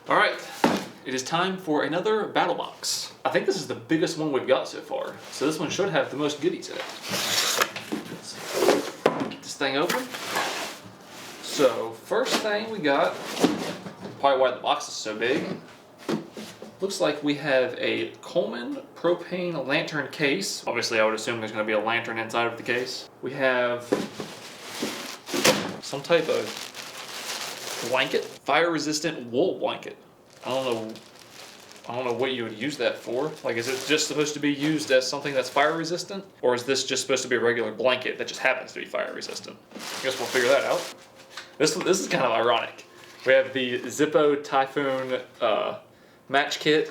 All right, it is time for another battle box. I think this is the biggest one we've got so far, so this one should have the most goodies in it. Let's get this thing open. So first thing we got, probably why the box is so big, looks like we have a Coleman propane lantern case. Obviously I would assume there's going to be a lantern inside of the case. We have some type of blanket, fire resistant wool blanket. I don't know what you would use that for. Like, is it just supposed to be used as something that's fire resistant? Or is this just supposed to be a regular blanket that just happens to be fire resistant? I guess we'll figure that out. This is kind of ironic. We have the Zippo Typhoon match kit.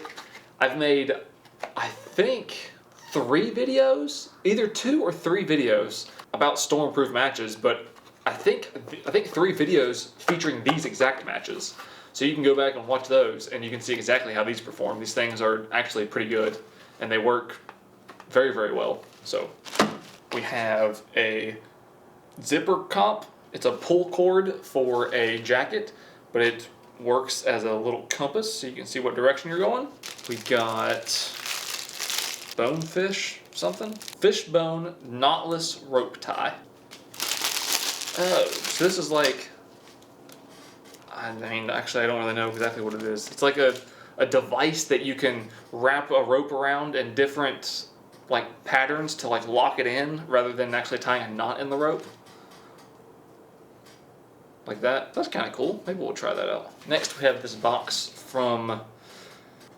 I've made, I think, 3 videos, either 2 or 3 videos about storm-proof matches, but I think 3 videos featuring these exact matches. So you can go back and watch those and you can see exactly how these perform. These things are actually pretty good and they work very, very well. So we have a zipper comp. It's a pull cord for a jacket, but it works as a little compass so you can see what direction you're going. We got bonefish something. Fishbone knotless rope tie. Oh, so this is like, I mean, actually I don't really know exactly what it is. It's like a device that you can wrap a rope around in different like patterns to like lock it in rather than actually tying a knot in the rope. Like that. That's kind of cool. Maybe we'll try that out. Next we have this box from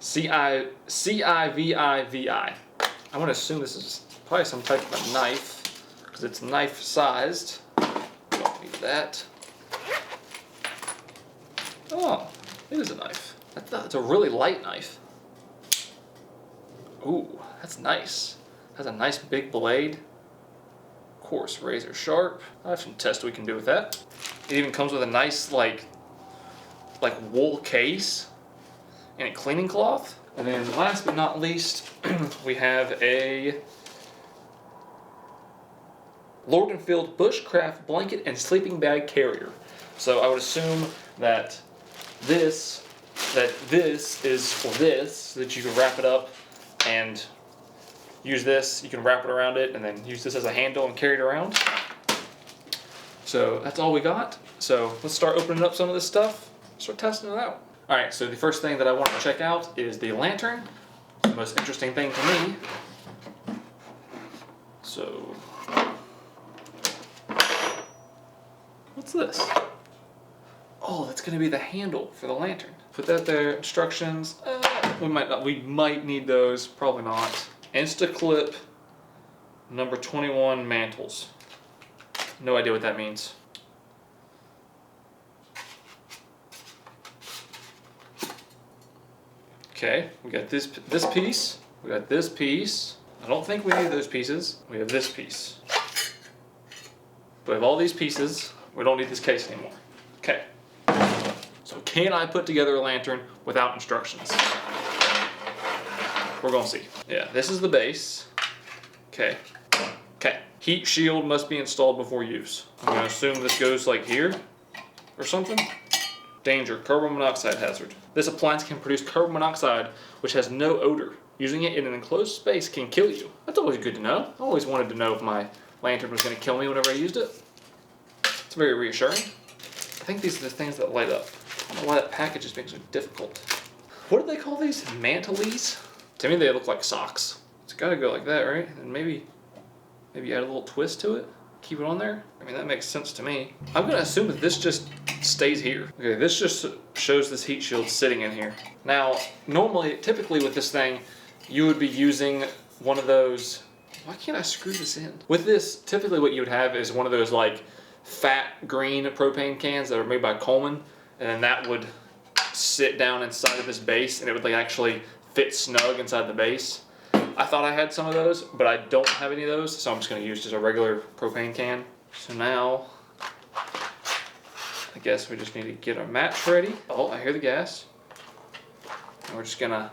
CIVIVI. I want to assume this is probably some type of a knife because it's knife sized. Don't need that. Oh, it is a knife. That's a really light knife. Ooh, that's nice. Has a nice big blade. Of course, razor sharp. I have some tests we can do with that. It even comes with a nice like wool case and a cleaning cloth. And then last but not least, we have a Lord & Field Bushcraft blanket and sleeping bag carrier. So I would assume that this is for this, so that you can wrap it up and use this. You can wrap it around it and then use this as a handle and carry it around. So that's all we got. So let's start opening up some of this stuff, start testing it out. All right, so the first thing that I want to check out is the lantern. The most interesting thing to me. So, what's this? Oh, that's gonna be the handle for the lantern. Put that there, instructions. We might need those, probably not. Instaclip number 21 mantles. No idea what that means. Okay, we got this piece. We got this piece. I don't think we need those pieces. We have this piece. We have all these pieces. We don't need this case anymore. Okay. So can I put together a lantern without instructions? We're gonna see. Yeah, this is the base. Okay. Okay. Heat shield must be installed before use. I'm gonna assume this goes like here or something. Danger, carbon monoxide hazard. This appliance can produce carbon monoxide which has no odor. Using it in an enclosed space can kill you. That's always good to know. I always wanted to know if my lantern was gonna kill me whenever I used it. It's very reassuring. I think these are the things that light up. I don't know why that package is being so difficult. What do they call these? Mantles? To me they look like socks. It's gotta go like that, right? And maybe add a little twist to it. Keep it on there. I mean, that makes sense to me. I'm gonna assume that this just stays here. Okay, this just shows this heat shield sitting in here. Now, typically with this thing, you would be using one of those, why can't I screw this in? With this, typically what you would have is one of those like fat green propane cans that are made by Coleman, and then that would sit down inside of this base and it would like actually fit snug inside the base. I thought I had some of those, but I don't have any of those, so I'm just going to use just a regular propane can. So now, I guess we just need to get our match ready. Oh, I hear the gas. And we're just going to...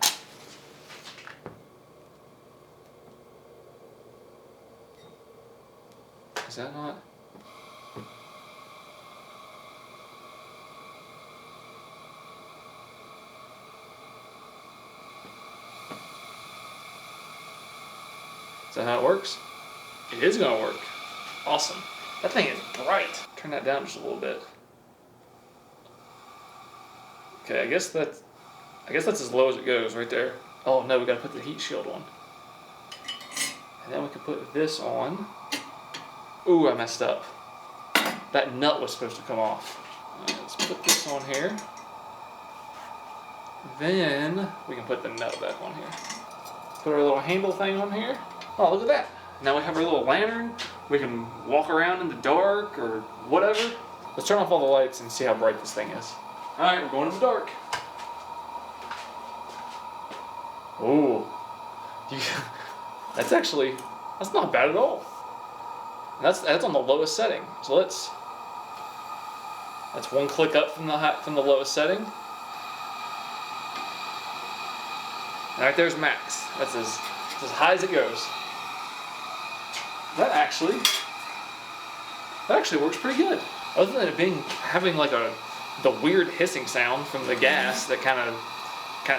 Is that not... Is that how it works? It is gonna work. Awesome. That thing is bright. Turn that down just a little bit. Okay, I guess that's as low as it goes right there. Oh no, we gotta put the heat shield on. And then we can put this on. Ooh, I messed up. That nut was supposed to come off. Alright, let's put this on here. Then we can put the nut back on here. Put our little handle thing on here. Oh, look at that. Now we have our little lantern. We can walk around in the dark or whatever. Let's turn off all the lights and see how bright this thing is. Alright, we're going in the dark. Ooh. That's not bad at all. And that's on the lowest setting. So that's one click up from the lowest setting. And right there's max. That's as high as it goes. That actually works pretty good. Other than it having like the weird hissing sound from the gas that kind of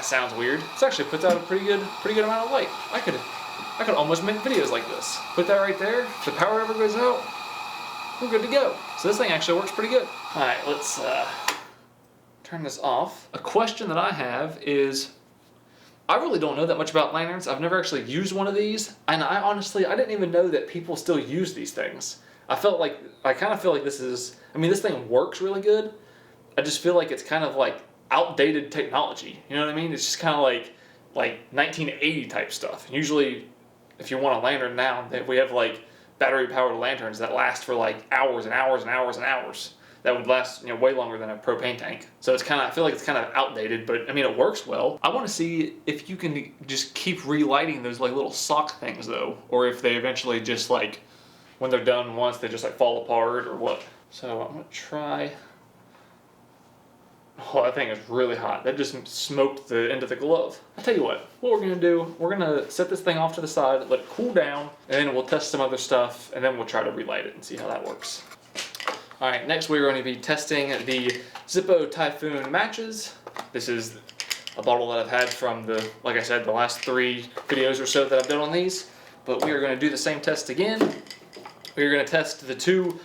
sounds weird. It's actually puts out a pretty good amount of light. I could almost make videos like this. Put that right there. If the power ever goes out, we're good to go. So this thing actually works pretty good. All right, let's turn this off. A question that I have is, I really don't know that much about lanterns. I've never actually used one of these, and I didn't even know that people still use these things. I kind of feel like this thing works really good. I just feel like it's kind of like outdated technology. You know what I mean? It's just kind of like 1980 type stuff. Usually, if you want a lantern now, we have like battery powered lanterns that last for like hours and hours and hours and hours. That would last, way longer than a propane tank. So I feel like it's kind of outdated, but I mean, it works well. I want to see if you can just keep relighting those like little sock things though, or if they eventually just like, when they're done once, they just like fall apart or what. So I'm gonna try. Oh, that thing is really hot. That just smoked the end of the glove. I'll tell you what we're gonna do, we're gonna set this thing off to the side, let it cool down, and then we'll test some other stuff, and then we'll try to relight it and see how that works. Alright, next we're going to be testing the Zippo Typhoon Matches. This is a bottle that I've had from like I said, the last 3 videos or so that I've done on these. But we are going to do the same test again. We are going to test the two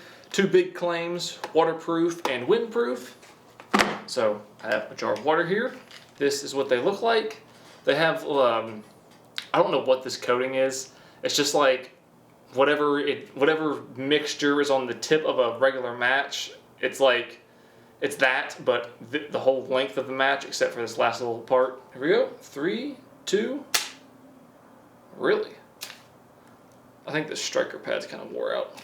big claims, waterproof and windproof. So I have a jar of water here. This is what they look like. They have, I don't know what this coating is. It's just like whatever mixture is on the tip of a regular match, it's that, but the whole length of the match except for this last little part. Here we go. 3, 2. Really? I think the striker pad's kind of wore out.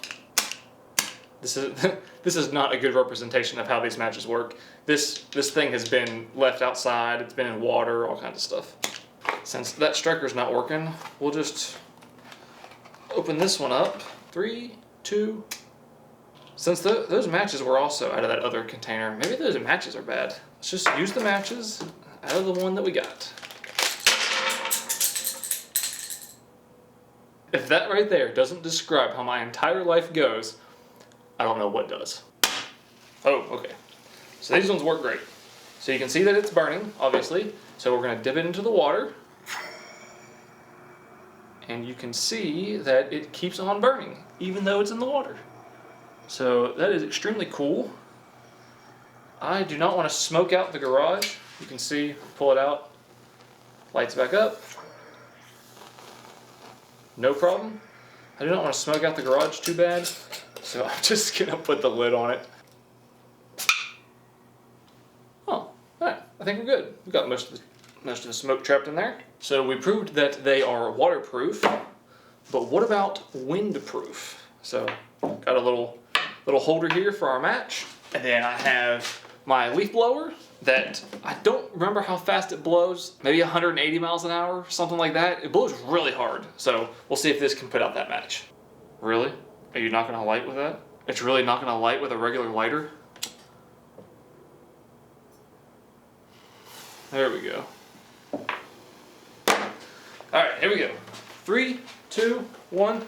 This is not a good representation of how these matches work. This thing has been left outside. It's been in water, all kinds of stuff. Since that striker's not working, we'll just open this one up. 3, 2. Since those matches were also out of that other container, maybe those matches are bad. Let's just use the matches out of the one that we got. If that right there doesn't describe how my entire life goes, I don't know what does. Oh, okay. So these ones work great. So you can see that it's burning, obviously. So we're going to dip it into the water. And you can see that it keeps on burning, even though it's in the water. So that is extremely cool. I do not want to smoke out the garage. You can see, pull it out, lights back up. No problem. I do not want to smoke out the garage too bad, so I'm just going to put the lid on it. Oh, alright, I think we're good. We've got most of the smoke trapped in there. So we proved that they are waterproof, but what about windproof? So got a little holder here for our match, and then I have my leaf blower that I don't remember how fast it blows, maybe 180 miles an hour, something like that. It blows really hard, so we'll see if this can put out that match. Really? Are you not gonna light with that? It's really not gonna light with a regular lighter? There we go. Alright, here we go. 3, 2, 1.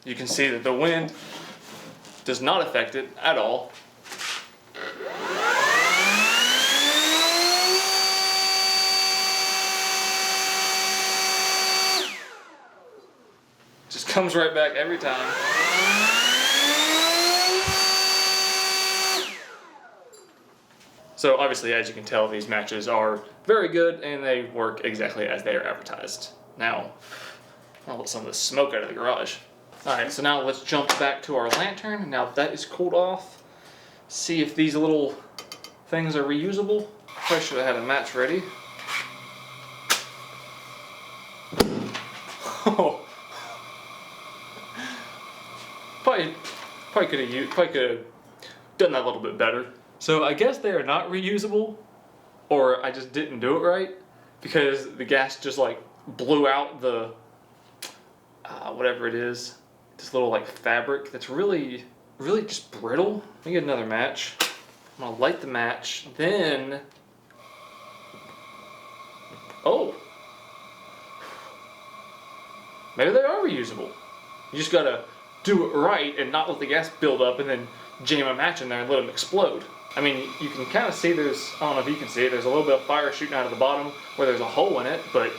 You can see that the wind does not affect it at all. Just comes right back every time. So obviously, as you can tell, these matches are very good and they work exactly as they are advertised. Now, I'll let some of the smoke out of the garage. Alright, so now let's jump back to our lantern. Now that is cooled off, see if these little things are reusable. Probably should have had a match ready. Probably could have done that a little bit better. So I guess they are not reusable, or I just didn't do it right, because the gas just like blew out the whatever it is, this little like fabric that's really just brittle. Let me get another match. I'm gonna light the match, then maybe they are reusable. You just gotta do it right and not let the gas build up and then jam a match in there and let them explode. I mean, you can kind of see I don't know if you can see it, there's a little bit of fire shooting out of the bottom where there's a hole in it, but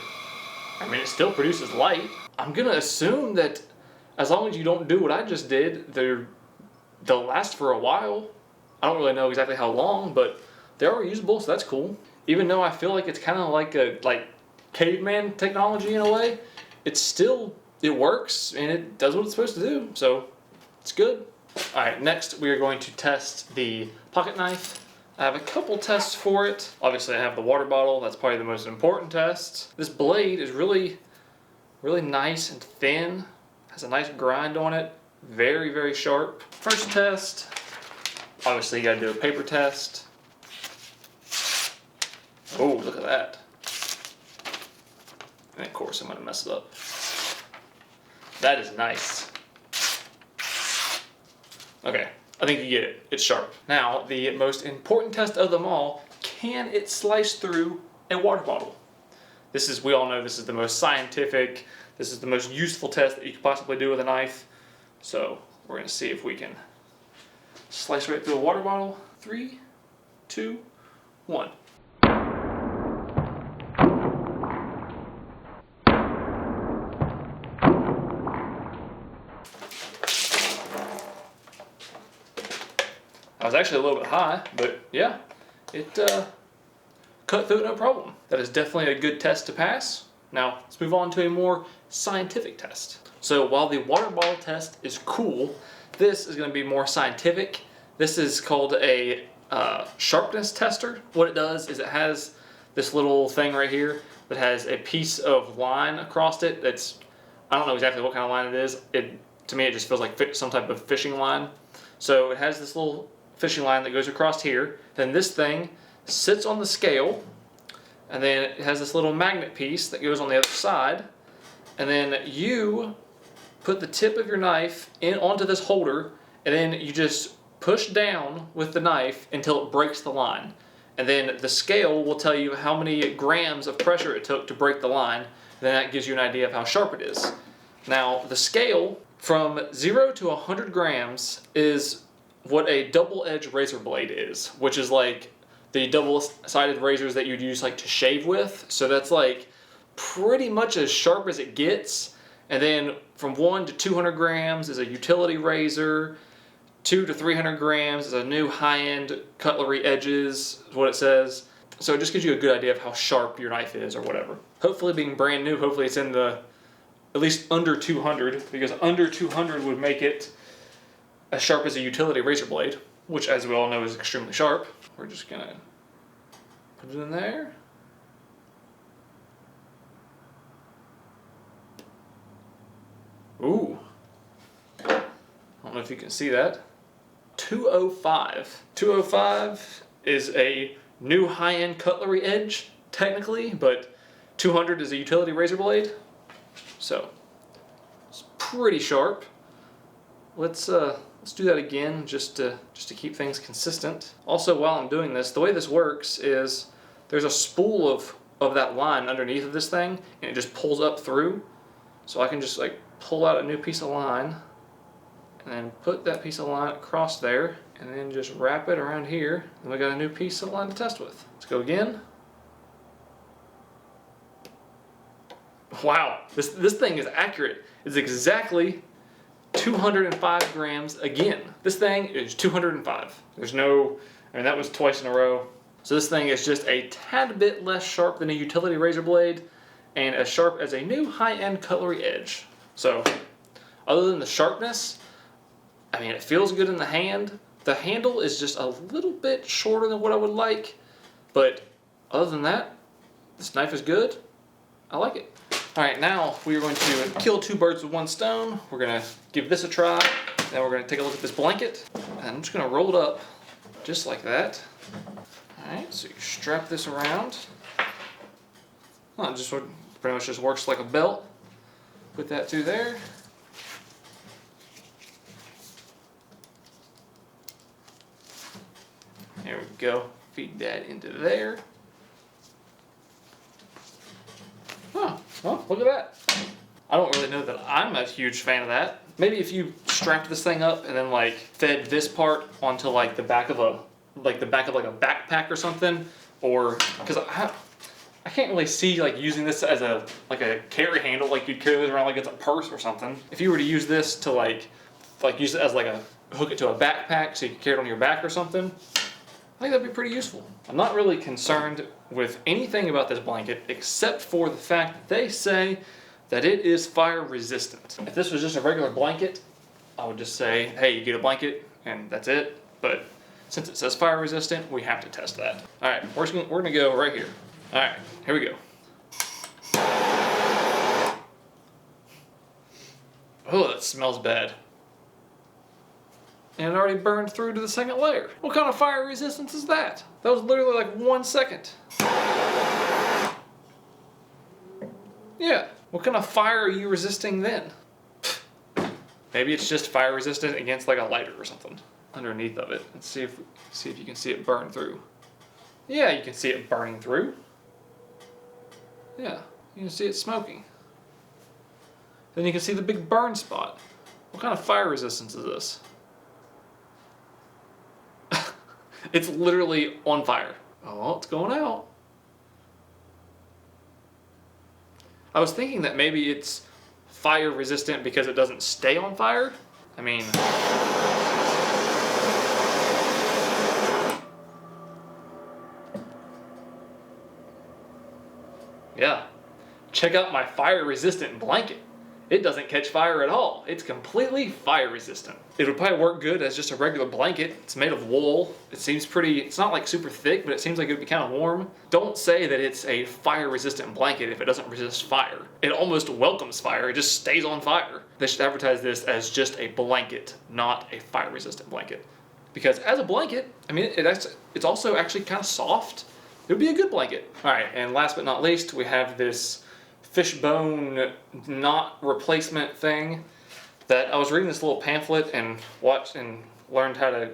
I mean, it still produces light. I'm gonna assume that as long as you don't do what I just did, they'll last for a while. I don't really know exactly how long, but they are reusable, so that's cool. Even though I feel like it's kind of like caveman technology in a way, it works and it does what it's supposed to do, so it's good. Alright, next we are going to test the pocket knife. I have a couple tests for it. Obviously I have the water bottle, that's probably the most important test. This blade is really nice and thin, has a nice grind on it, very sharp. First test, obviously you gotta do a paper test. Oh, look at that. And of course I'm gonna mess it up. That is nice. Okay, I think you get it. It's sharp. Now, the most important test of them all, can it slice through a water bottle? We all know this is the most scientific, this is the most useful test that you could possibly do with a knife. So, we're gonna see if we can slice right through a water bottle. 3, 2, 1. I was actually a little bit high, but yeah, it cut through no problem. That is definitely a good test to pass. Now, let's move on to a more scientific test. So while the water bottle test is cool, this is going to be more scientific. This is called a sharpness tester. What it does is it has this little thing right here that has a piece of line across it that's, I don't know exactly what kind of line it is. To me, it just feels like some type of fishing line. So it has this little fishing line that goes across here. Then this thing sits on the scale, and then it has this little magnet piece that goes on the other side, and then you put the tip of your knife onto this holder, and then you just push down with the knife until it breaks the line. And then the scale will tell you how many grams of pressure it took to break the line, and then that gives you an idea of how sharp it is. Now, the scale from 0 to 100 grams is what a double-edged razor blade is, which is like the double-sided razors that you'd use like to shave with. So that's like pretty much as sharp as it gets. And then from 1 to 200 grams is a utility razor. 2 to 300 grams is a new high-end cutlery edges, is what it says. So it just gives you a good idea of how sharp your knife is or whatever. Hopefully, being brand new, hopefully it's in the at least under 200, because under 200 would make it as sharp as a utility razor blade, which, as we all know, is extremely sharp. We're just gonna put it in there. Ooh. I don't know if you can see that. 205. 205 is a new high-end cutlery edge, technically, but 200 is a utility razor blade. So, it's pretty sharp. Let's do that again just to keep things consistent. Also, while I'm doing this, the way this works is there's a spool of that line underneath of this thing, and it just pulls up through. So I can just like pull out a new piece of line, and then put that piece of line across there, and then just wrap it around here, and we got a new piece of line to test with. Let's go again. Wow, this thing is accurate. It's exactly 205 grams again. This thing is 205. There's no, I mean, that was twice in a row. So this thing is just a tad bit less sharp than a utility razor blade, and as sharp as a new high-end cutlery edge. So, other than the sharpness, I mean, it feels good in the hand. The handle is just a little bit shorter than what I would like, but other than that, this knife is good. I like it. All right, now we are going to kill two birds with one stone. We're gonna give this a try. Then we're gonna take a look at this blanket. And I'm just gonna roll it up just like that. All right, so you strap this around. Well, it just pretty much just works like a belt. Put that through there. There we go. Feed that into there. Oh, well, look at that. I don't really know that I'm a huge fan of that. Maybe if you strapped this thing up and then like fed this part onto like the back of a backpack or something, or because I can't really see like using this as a carry handle, like you'd carry this around like it's a purse or something. If you were to use this to like use it as like a hook it to a backpack so you could carry it on your back or something, I think that'd be pretty useful. I'm not really concerned with anything about this blanket except for the fact that they say that it is fire resistant. If this was just a regular blanket, I would just say, hey, you get a blanket and that's it. But since it says fire resistant, we have to test that. All right, we're gonna go right here. All right, here we go. Oh, that smells bad. And it already burned through to the second layer. What kind of fire resistance is that? That was literally like 1 second. Yeah, what kind of fire are you resisting then? Maybe it's just fire resistant against like a lighter or something underneath of it. Let's see if you can see it burn through. Yeah, you can see it burning through. Yeah, you can see it smoking. Then you can see the big burn spot. What kind of fire resistance is this? It's literally on fire. Oh, it's going out. I was thinking that maybe it's fire resistant because it doesn't stay on fire. I mean, yeah. Check out my fire resistant blanket. It doesn't catch fire at all. It's completely fire resistant. It would probably work good as just a regular blanket. It's made of wool. It seems pretty, it's not like super thick, but it seems like it would be kind of warm. Don't say that it's a fire resistant blanket if it doesn't resist fire. It almost welcomes fire. It just stays on fire. They should advertise this as just a blanket, not a fire resistant blanket. Because as a blanket, I mean, it's also actually kind of soft. It would be a good blanket. All right, and last but not least, we have this fishbone knot replacement thing that I was reading this little pamphlet and watched and learned how to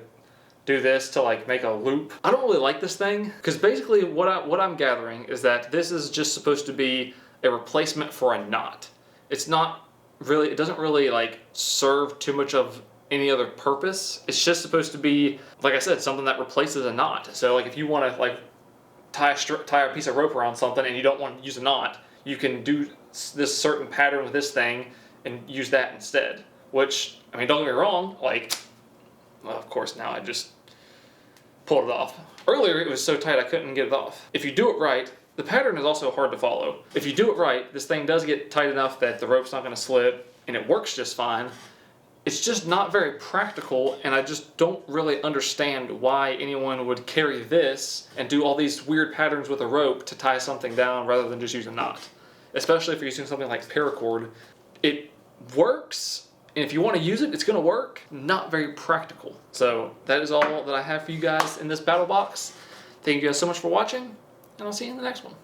do this to like make a loop. I don't really like this thing because basically what I'm gathering is that this is just supposed to be a replacement for a knot. It's not really, it doesn't really like serve too much of any other purpose. It's just supposed to be, like I said, something that replaces a knot. So like if you want to like tie a piece of rope around something and you don't want to use a knot, you can do this certain pattern with this thing and use that instead. Which, I mean, don't get me wrong, like, well, of course now I just pulled it off. Earlier it was so tight I couldn't get it off. If you do it right, the pattern is also hard to follow. If you do it right, this thing does get tight enough that the rope's not gonna slip and it works just fine. It's just not very practical, and I just don't really understand why anyone would carry this and do all these weird patterns with a rope to tie something down rather than just use a knot. Especially if you're using something like paracord. It works, and if you want to use it, it's going to work. Not very practical. So that is all that I have for you guys in this battle box. Thank you guys so much for watching, and I'll see you in the next one.